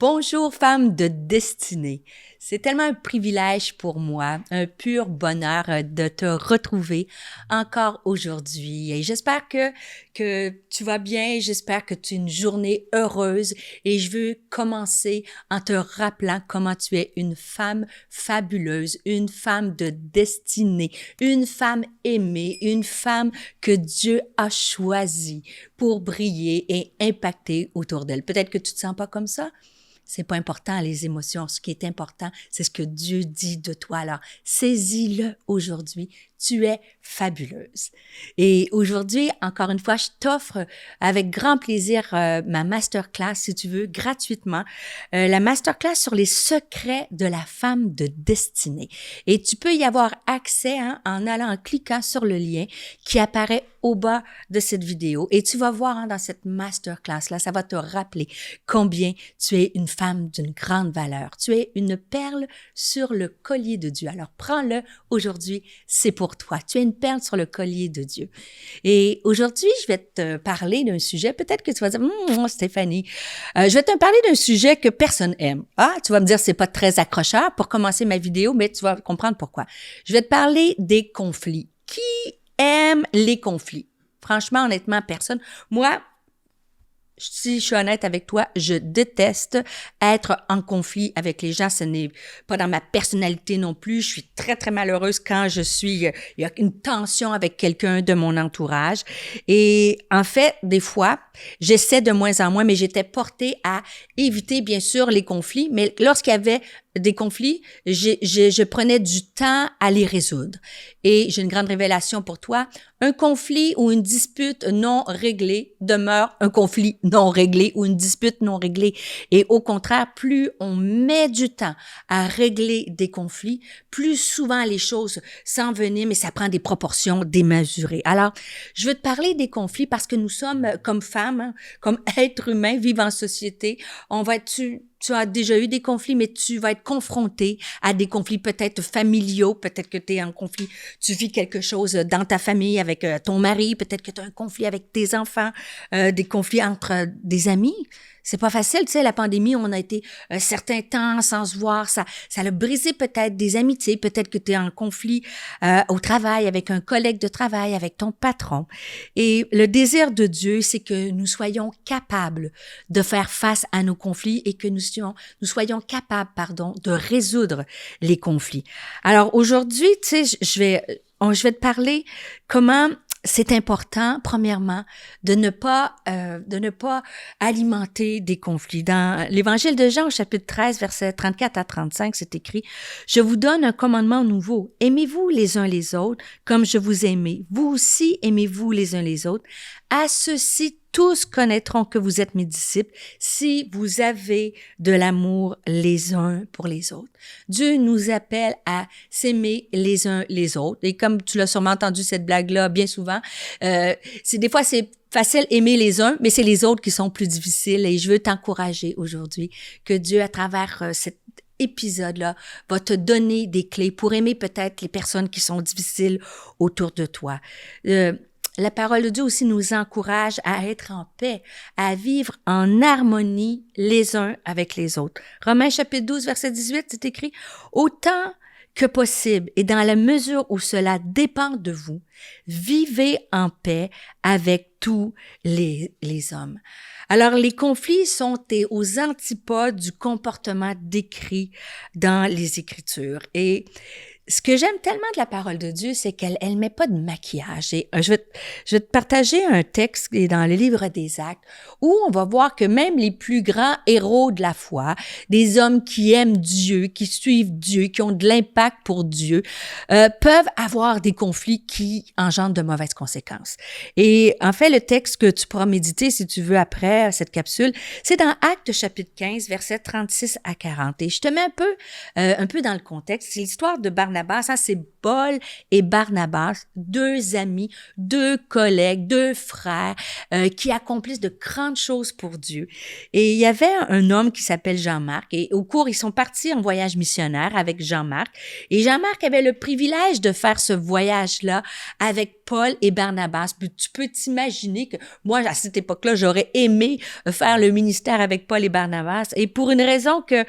Bonjour femme de destinée. C'est tellement un privilège pour moi, un pur bonheur de te retrouver encore aujourd'hui. Et j'espère que tu vas bien, j'espère que tu as une journée heureuse et je veux commencer en te rappelant comment tu es une femme fabuleuse, une femme de destinée, une femme aimée, une femme que Dieu a choisie pour briller et impacter autour d'elle. Peut-être que tu te sens pas comme ça. C'est pas important, les émotions. Ce qui est important, c'est ce que Dieu dit de toi. Alors, saisis-le aujourd'hui. Tu es fabuleuse. Et aujourd'hui, encore une fois, je t'offre avec grand plaisir ma masterclass, si tu veux, gratuitement. La masterclass sur les secrets de la femme de destinée. Et tu peux y avoir accès en cliquant sur le lien qui apparaît au bas de cette vidéo. Et tu vas voir dans cette masterclass-là, ça va te rappeler combien tu es une femme d'une grande valeur. Tu es une perle sur le collier de Dieu. Alors, prends-le aujourd'hui, c'est pour toi. Tu es une perle sur le collier de Dieu. Et aujourd'hui, je vais te parler d'un sujet, peut-être que tu vas dire, Stéphanie, je vais te parler d'un sujet que personne aime. Ah, tu vas me dire, c'est pas très accrocheur pour commencer ma vidéo, mais tu vas comprendre pourquoi. Je vais te parler des conflits. Qui aime les conflits? Franchement, honnêtement, personne. Moi, si je suis honnête avec toi, je déteste être en conflit avec les gens. Ce n'est pas dans ma personnalité non plus. Je suis très, très malheureuse quand il y a une tension avec quelqu'un de mon entourage. Et en fait, des fois, j'essaie de moins en moins, mais j'étais portée à éviter, bien sûr, les conflits. Mais lorsqu'il y avait des conflits, je prenais du temps à les résoudre. Et j'ai une grande révélation pour toi. Un conflit ou une dispute non réglée demeure un conflit non réglé ou une dispute non réglée. Et au contraire, plus on met du temps à régler des conflits, plus souvent les choses s'enveniment et ça prend des proportions démesurées. Alors, je veux te parler des conflits parce que nous sommes comme femmes, comme êtres humains, vivant en société. Tu as déjà eu des conflits, mais tu vas être confronté à des conflits peut-être familiaux, peut-être que tu es en conflit, tu vis quelque chose dans ta famille avec ton mari, peut-être que tu as un conflit avec tes enfants, des conflits entre des amis. C'est pas facile, tu sais, la pandémie, on a été un certain temps sans se voir, ça a brisé peut-être des amitiés, peut-être que tu es en conflit au travail, avec un collègue de travail, avec ton patron. Et le désir de Dieu, c'est que nous soyons capables de faire face à nos conflits et que nous soyons capables, de résoudre les conflits. Alors aujourd'hui, tu sais, je vais te parler comment c'est important, premièrement, de ne pas alimenter des conflits. Dans l'Évangile de Jean, au chapitre 13, versets 34 à 35, c'est écrit « Je vous donne un commandement nouveau. Aimez-vous les uns les autres comme je vous ai aimé. Vous aussi aimez-vous les uns les autres. À ceci, tous connaîtront que vous êtes mes disciples si vous avez de l'amour les uns pour les autres. » Dieu nous appelle à s'aimer les uns les autres. Et comme tu l'as sûrement entendu cette blague-là bien souvent, des fois c'est facile aimer les uns, mais c'est les autres qui sont plus difficiles. Et je veux t'encourager aujourd'hui que Dieu, à travers cet épisode-là, va te donner des clés pour aimer peut-être les personnes qui sont difficiles autour de toi. La parole de Dieu aussi nous encourage à être en paix, à vivre en harmonie les uns avec les autres. Romains chapitre 12, verset 18, c'est écrit « Autant que possible et dans la mesure où cela dépend de vous, vivez en paix avec tous les hommes. » Alors, les conflits sont aux antipodes du comportement décrit dans les Écritures. Et ce que j'aime tellement de la parole de Dieu, c'est qu'elle met pas de maquillage. Et je vais te partager un texte qui est dans le livre des Actes où on va voir que même les plus grands héros de la foi, des hommes qui aiment Dieu, qui suivent Dieu, qui ont de l'impact pour Dieu, peuvent avoir des conflits qui engendrent de mauvaises conséquences. Et en fait, le texte que tu pourras méditer si tu veux après cette capsule, c'est dans Actes chapitre 15, versets 36 à 40. Et je te mets un peu dans le contexte. C'est l'histoire de Barnabas Barnabas, hein, c'est Paul et Barnabas, deux amis, deux collègues, deux frères qui accomplissent de grandes choses pour Dieu. Et il y avait un homme qui s'appelle Jean-Marc et au cours, ils sont partis en voyage missionnaire avec Jean-Marc et Jean-Marc avait le privilège de faire ce voyage-là avec Paul et Barnabas. Tu peux t'imaginer que moi, à cette époque-là, j'aurais aimé faire le ministère avec Paul et Barnabas et pour une raison que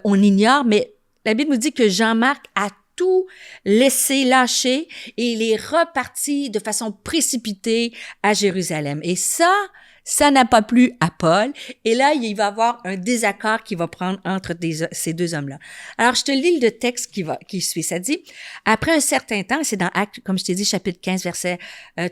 on ignore, mais la Bible nous dit que Jean-Marc a tout laissé lâcher et il est reparti de façon précipitée à Jérusalem. Et ça n'a pas plu à Paul. Et là, il va y avoir un désaccord qui va prendre entre ces deux hommes-là. Alors, je te lis le texte qui suit. Ça dit, après un certain temps, c'est dans Actes, comme je t'ai dit, chapitre 15, versets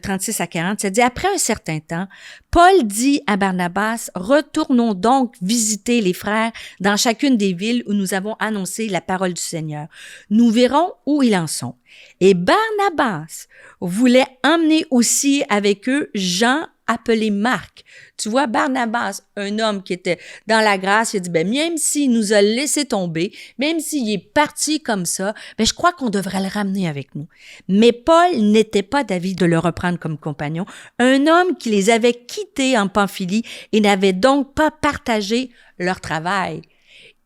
36 à 40, ça dit, après un certain temps, Paul dit à Barnabas, retournons donc visiter les frères dans chacune des villes où nous avons annoncé la parole du Seigneur. Nous verrons où ils en sont. Et Barnabas voulait emmener aussi avec eux Jean appelé Marc. Tu vois, Barnabas, un homme qui était dans la grâce, il a dit, même s'il nous a laissé tomber, même s'il est parti comme ça, je crois qu'on devrait le ramener avec nous. Mais Paul n'était pas d'avis de le reprendre comme compagnon, un homme qui les avait quittés en Pamphylie et n'avait donc pas partagé leur travail.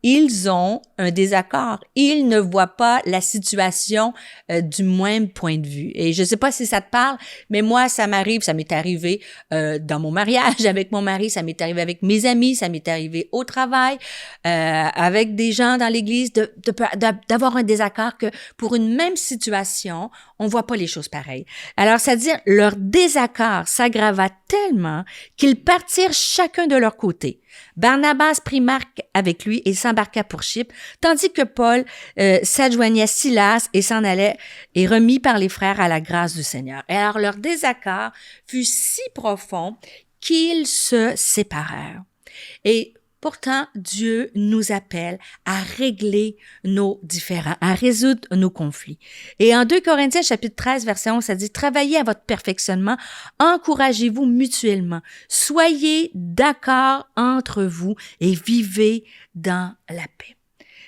Ils ont un désaccord. Ils ne voient pas la situation du même point de vue. Et je ne sais pas si ça te parle, mais moi, ça m'est arrivé dans mon mariage avec mon mari, ça m'est arrivé avec mes amis, ça m'est arrivé au travail, avec des gens dans l'église, d'avoir un désaccord que pour une même situation, on voit pas les choses pareilles. Alors, c'est-à-dire, leur désaccord s'aggrava tellement qu'ils partirent chacun de leur côté. Barnabas prit Marc avec lui et s'embarqua pour Chypre, tandis que Paul s'adjoignait à Silas et s'en allait et remis par les frères à la grâce du Seigneur. Et alors leur désaccord fut si profond qu'ils se séparèrent. Et pourtant, Dieu nous appelle à régler nos différends, à résoudre nos conflits. Et en 2 Corinthiens, chapitre 13, verset 11, ça dit « Travaillez à votre perfectionnement, encouragez-vous mutuellement, soyez d'accord entre vous et vivez dans la paix. »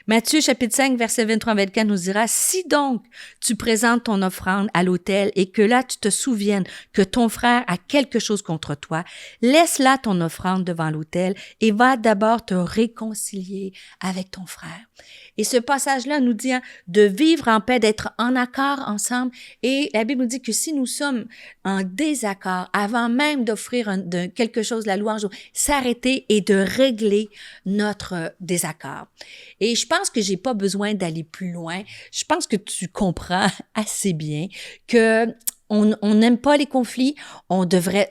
Matthieu, chapitre 5, verset 23-24 nous dira, « Si donc tu présentes ton offrande à l'autel et que là tu te souviennes que ton frère a quelque chose contre toi, laisse là ton offrande devant l'autel et va d'abord te réconcilier avec ton frère. » Et ce passage-là nous dit de vivre en paix, d'être en accord ensemble. Et la Bible nous dit que si nous sommes en désaccord, avant même d'offrir quelque chose, la louange, s'arrêter et de régler notre désaccord. Et je pense que j'ai pas besoin d'aller plus loin. Je pense que tu comprends assez bien que on n'aime pas les conflits, on devrait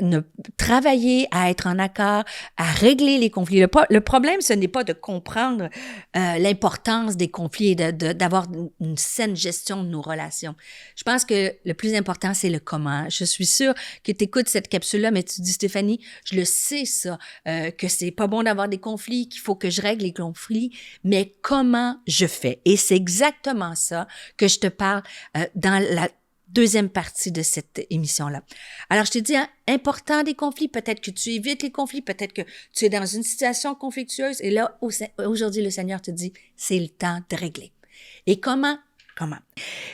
travailler à être en accord, à régler les conflits. Le problème, ce n'est pas de comprendre l'importance des conflits et d'avoir une saine gestion de nos relations. Je pense que le plus important, c'est le comment. Je suis sûre que tu écoutes cette capsule-là, mais tu dis, Stéphanie, je le sais ça, que c'est pas bon d'avoir des conflits, qu'il faut que je règle les conflits, mais comment je fais? Et c'est exactement ça que je te parle dans la deuxième partie de cette émission-là. Alors, je te dis, important des conflits, peut-être que tu évites les conflits, peut-être que tu es dans une situation conflictueuse, et là, aujourd'hui, le Seigneur te dit, c'est le temps de régler. Et comment?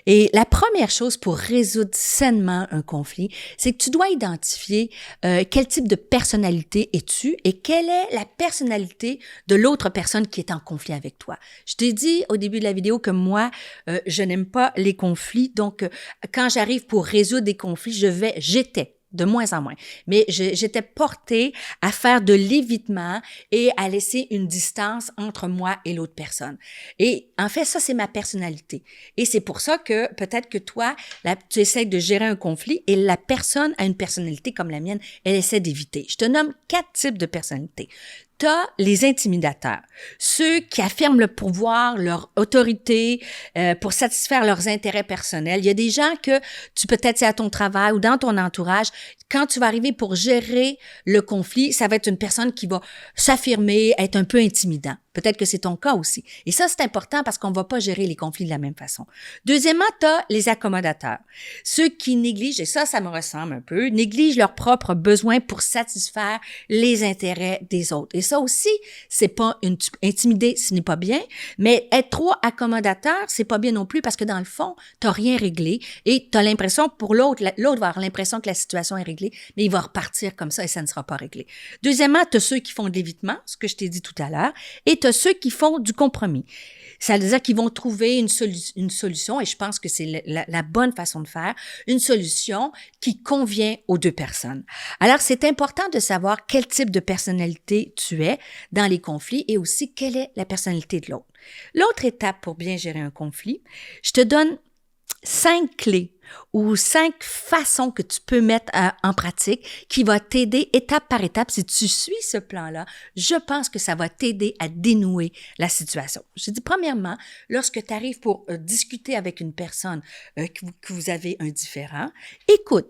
Et la première chose pour résoudre sainement un conflit, c'est que tu dois identifier quel type de personnalité es-tu et quelle est la personnalité de l'autre personne qui est en conflit avec toi. Je t'ai dit au début de la vidéo que moi, je n'aime pas les conflits, donc quand j'arrive pour résoudre des conflits, j'étais de moins en moins. Mais j'étais portée à faire de l'évitement et à laisser une distance entre moi et l'autre personne. Et en fait, ça, c'est ma personnalité. Et c'est pour ça que peut-être que toi, tu essaies de gérer un conflit et la personne a une personnalité comme la mienne, elle essaie d'éviter. Je te nomme 4 types de personnalités. T'as les intimidateurs, ceux qui affirment le pouvoir, leur autorité pour satisfaire leurs intérêts personnels. Il y a des gens que tu peut-être c'est à ton travail ou dans ton entourage, quand tu vas arriver pour gérer le conflit, ça va être une personne qui va s'affirmer, être un peu intimidant. Peut-être que c'est ton cas aussi. Et ça, c'est important parce qu'on ne va pas gérer les conflits de la même façon. Deuxièmement, tu as les accommodateurs. Ceux qui négligent, et ça me ressemble un peu, négligent leurs propres besoins pour satisfaire les intérêts des autres. Et ça aussi, c'est pas intimider, ce n'est pas bien, mais être trop accommodateur, c'est pas bien non plus parce que dans le fond, tu n'as rien réglé et tu as l'impression pour l'autre va avoir l'impression que la situation est réglée, mais il va repartir comme ça et ça ne sera pas réglé. Deuxièmement, tu as ceux qui font de l'évitement, ce que je t'ai dit tout à l'heure, et tu as ceux qui font du compromis. Ça veut dire qu'ils vont trouver une solution, et je pense que c'est la bonne façon de faire, une solution qui convient aux deux personnes. Alors, c'est important de savoir quel type de personnalité tu es dans les conflits et aussi quelle est la personnalité de l'autre. L'autre étape pour bien gérer un conflit, je te donne 5 clés ou 5 façons que tu peux mettre en pratique qui va t'aider étape par étape. Si tu suis ce plan-là, je pense que ça va t'aider à dénouer la situation. Je dis premièrement, lorsque tu arrives pour discuter avec une personne que vous avez un différend, écoute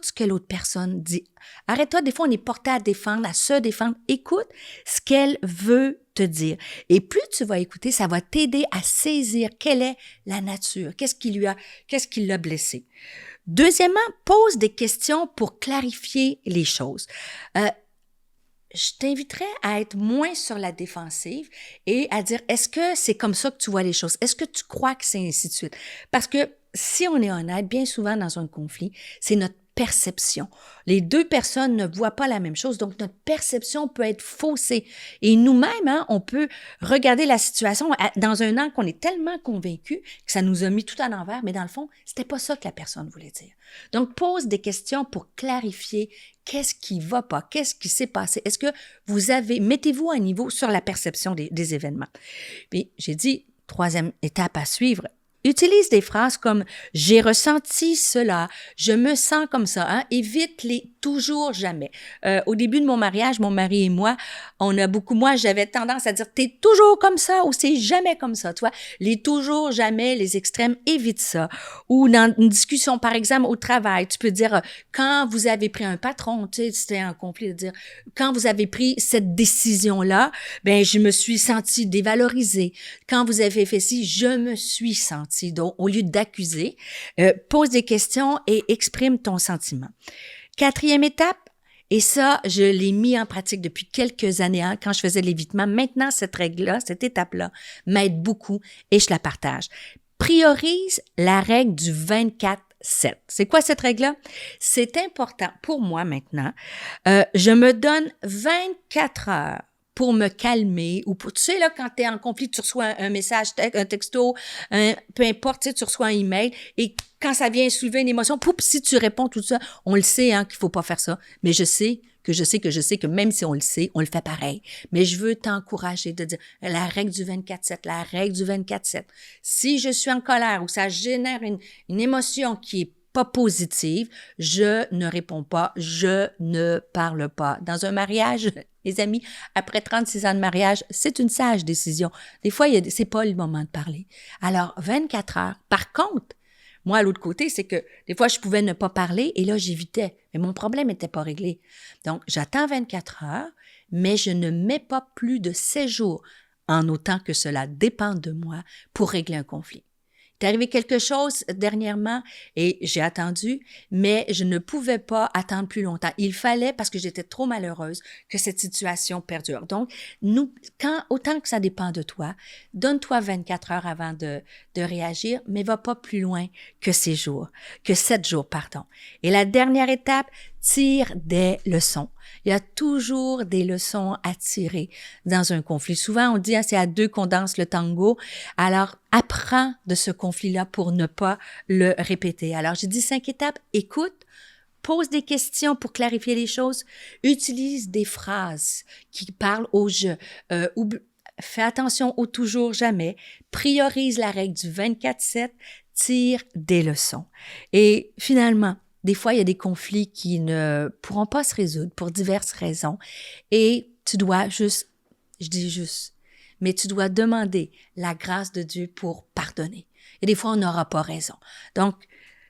ce que l'autre personne dit. Arrête-toi, des fois on est porté à défendre, à se défendre. Écoute ce qu'elle veut te dire. Et plus tu vas écouter, ça va t'aider à saisir quelle est la nature, qu'est-ce qui l'a blessé. Deuxièmement, pose des questions pour clarifier les choses. Je t'inviterais à être moins sur la défensive et à dire, est-ce que c'est comme ça que tu vois les choses? Est-ce que tu crois que c'est ainsi de suite? Parce que si on est honnête, bien souvent dans un conflit, c'est notre perception. Les deux personnes ne voient pas la même chose, donc notre perception peut être faussée. Et nous-mêmes, on peut regarder la situation dans un angle qu'on est tellement convaincu que ça nous a mis tout à l'envers, mais dans le fond, c'était pas ça que la personne voulait dire. Donc, pose des questions pour clarifier qu'est-ce qui va pas, qu'est-ce qui s'est passé. Est-ce que mettez-vous à un niveau sur la perception des événements. Puis, j'ai dit, troisième étape à suivre, utilise des phrases comme « j'ai ressenti cela »,« je me sens comme ça », évite les « toujours jamais ». Au début de mon mariage, mon mari et moi, j'avais tendance à dire « t'es toujours comme ça » ou « c'est jamais comme ça », tu vois. Les « toujours jamais », les extrêmes, évite ça. Ou dans une discussion, par exemple, au travail, tu peux dire « quand vous avez pris un patron », tu sais, c'était un conflit de dire « quand vous avez pris cette décision-là, ben je me suis sentie dévalorisée. Quand vous avez fait ci, je me suis sentie ». Donc, au lieu d'accuser, pose des questions et exprime ton sentiment. Quatrième étape, et ça, je l'ai mis en pratique depuis quelques années quand je faisais de l'évitement. Maintenant, cette règle-là, cette étape-là, m'aide beaucoup et je la partage. Priorise la règle du 24/7. C'est quoi cette règle-là? C'est important pour moi maintenant. Je me donne 24 heures pour me calmer ou tu sais, là, quand tu es en conflit, tu reçois un message, un texto, peu importe, tu sais, tu reçois un email et quand ça vient soulever une émotion, si tu réponds tout ça, on le sait, qu'il faut pas faire ça, mais je sais que même si on le sait, on le fait pareil. Mais je veux t'encourager de dire la règle du 24/7, la règle du 24/7. Si je suis en colère ou ça génère une émotion qui est pas positive, je ne réponds pas, je ne parle pas. Dans un mariage, les amis, après 36 ans de mariage, c'est une sage décision. Des fois, c'est pas le moment de parler. Alors, 24 heures. Par contre, moi, à l'autre côté, c'est que des fois, je pouvais ne pas parler et là, j'évitais. Mais mon problème n'était pas réglé. Donc, j'attends 24 heures, mais je ne mets pas plus de 7 jours en autant que cela dépende de moi pour régler un conflit. Il est arrivé quelque chose dernièrement et j'ai attendu, mais je ne pouvais pas attendre plus longtemps. Il fallait, parce que j'étais trop malheureuse, que cette situation perdure. Donc, autant que ça dépend de toi, donne-toi 24 heures avant de réagir, mais va pas plus loin que 7 jours. Et la dernière étape, tire des leçons. Il y a toujours des leçons à tirer dans un conflit. Souvent, on dit, c'est à deux qu'on danse le tango. Alors, apprends de ce conflit-là pour ne pas le répéter. Alors, j'ai dit 5 étapes. Écoute, pose des questions pour clarifier les choses, utilise des phrases qui parlent au jeu, fais attention au toujours jamais, priorise la règle du 24/7, tire des leçons. Et finalement, des fois, il y a des conflits qui ne pourront pas se résoudre pour diverses raisons et tu dois mais tu dois demander la grâce de Dieu pour pardonner. Et des fois, on n'aura pas raison. Donc,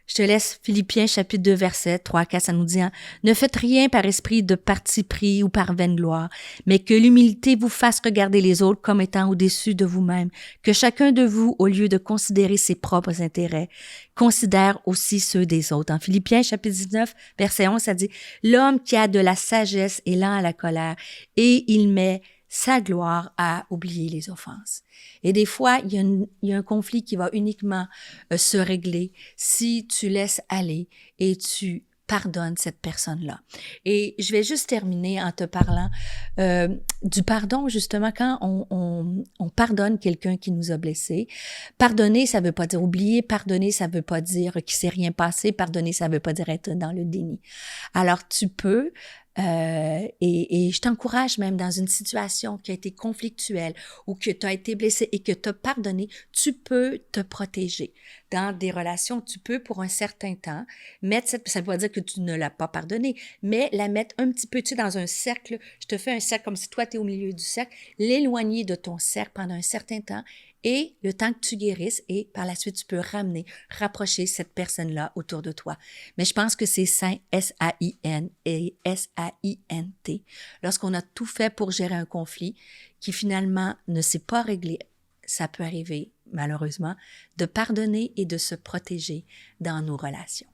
Je te laisse Philippiens chapitre 2, verset 3 à 4, ça nous dit, hein, ne faites rien par esprit de parti pris ou par vaine gloire, mais que l'humilité vous fasse regarder les autres comme étant au-dessus de vous-même, que chacun de vous, au lieu de considérer ses propres intérêts, considère aussi ceux des autres. En Philippiens chapitre 19, verset 11, ça dit, l'homme qui a de la sagesse est lent à la colère et il met sa gloire à oublier les offenses. Et des fois, il y a un conflit qui va uniquement se régler si tu laisses aller et tu pardonnes cette personne-là. Et je vais juste terminer en te parlant du pardon, justement, quand on pardonne quelqu'un qui nous a blessés. Pardonner, ça veut pas dire oublier. Pardonner, ça veut pas dire qu'il s'est rien passé. Pardonner, ça veut pas dire être dans le déni. Alors, tu peux et je t'encourage même dans une situation qui a été conflictuelle ou que tu as été blessé et que tu as pardonné, tu peux te protéger. Dans des relations, tu peux pour un certain temps mettre ça ne veut pas dire que tu ne l'as pas pardonné, mais la mettre un petit peu, tu sais, dans un cercle. Je te fais un cercle comme si toi tu es au milieu du cercle, l'éloigner de ton cercle pendant un certain temps et le temps que tu guérisses et par la suite, tu peux rapprocher cette personne-là autour de toi. Mais je pense que c'est sain, S-A-I-N et S-A-I-N-T. Lorsqu'on a tout fait pour gérer un conflit qui finalement ne s'est pas réglé, ça peut arriver, malheureusement, de pardonner et de se protéger dans nos relations.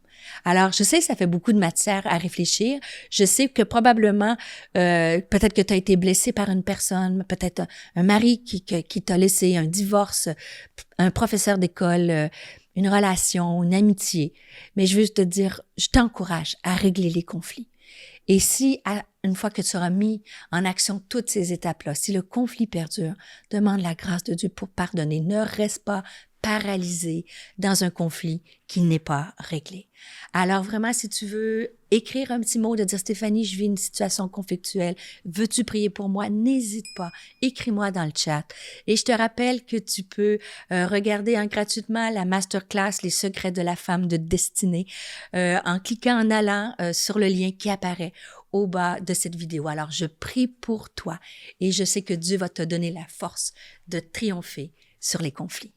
Alors, je sais, ça fait beaucoup de matière à réfléchir. Je sais que probablement, peut-être que tu as été blessé par une personne, peut-être un mari qui t'a laissé, un divorce, un professeur d'école, une relation, une amitié. Mais je veux te dire, je t'encourage à régler les conflits. Et si, une fois que tu auras mis en action toutes ces étapes-là, si le conflit perdure, demande la grâce de Dieu pour pardonner. Ne reste pas paralysé dans un conflit qui n'est pas réglé. Alors vraiment, si tu veux écrire un petit mot de dire « Stéphanie, je vis une situation conflictuelle, veux-tu prier pour moi? » N'hésite pas, écris-moi dans le chat. Et je te rappelle que tu peux regarder gratuitement la masterclass « Les secrets de la femme de destinée » en cliquant en allant sur le lien qui apparaît au bas de cette vidéo. Alors, je prie pour toi et je sais que Dieu va te donner la force de triompher sur les conflits.